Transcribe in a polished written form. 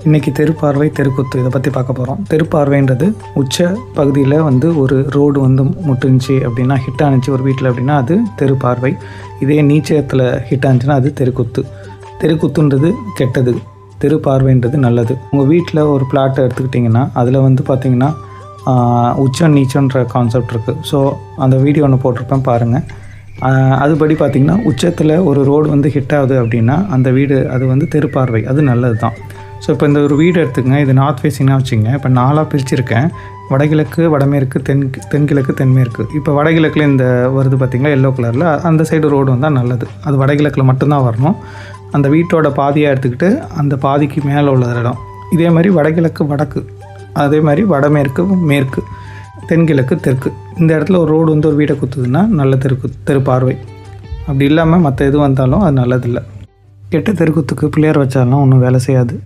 இன்றைக்கி தெருப்பார்வை தெருக்குத்து இதை பற்றி பார்க்க போகிறோம். தெருப்பார்வைன்றது உச்ச பகுதியில் வந்து ஒரு ரோடு வந்து முட்டுச்சு அப்படின்னா, ஹிட் ஆனிச்சு ஒரு வீட்டில் அப்படின்னா அது தெருப்பார்வை. இதே நீச்சத்தில் ஹிட் ஆனிச்சுன்னா அது தெருக்குத்து. தெருக்குத்துன்றது கெட்டது, தெருப்பார்வைன்றது நல்லது. உங்கள் வீட்டில் ஒரு பிளாட்டை எடுத்துக்கிட்டிங்கன்னா அதில் வந்து பார்த்திங்கன்னா உச்சம் நீச்சன்ற கான்செப்ட் இருக்குது. ஸோ அந்த வீடியோ ஒன்று போட்டிருப்பேன் பாருங்கள். அதுபடி பார்த்திங்கன்னா உச்சத்தில் ஒரு ரோடு வந்து ஹிட் ஆகுது அப்படின்னா அந்த வீடு அது வந்து தெருப்பார்வை, அது நல்லது தான். ஸோ இப்போ இந்த ஒரு வீடு எடுத்துக்கங்க, இது நார்த் ஃபேஸிங்காக வச்சுங்க. இப்போ 4ஆக பிரிச்சுருக்கேன். வடகிழக்கு, வடமேற்கு, தென்கிழக்கு, தென்மேற்கு. இப்போ வடகிழக்கில் இந்த வருது பார்த்திங்களா எல்லோ கலரில், அந்த சைடு ரோடு வந்தால் நல்லது. அது வடகிழக்கில் மட்டும்தான் வரணும். அந்த வீட்டோட பாதியாக எடுத்துக்கிட்டு அந்த பாதிக்கு மேலே உள்ள இடம். இதே மாதிரி வடகிழக்கு வடக்கு, அதே மாதிரி வடமேற்கு மேற்கு, தென்கிழக்கு தெற்கு. இந்த இடத்துல ஒரு ரோடு வந்து ஒரு வீடை குத்துதுன்னா நல்ல தெருப்பார்வை. அப்படி இல்லாமல் மற்ற எது வந்தாலும் அது நல்லதில்லை. கெட்ட தெருக்குத்துக்கு பிள்ளையார் வச்சாலும் ஒன்றும் வேலை செய்யாது.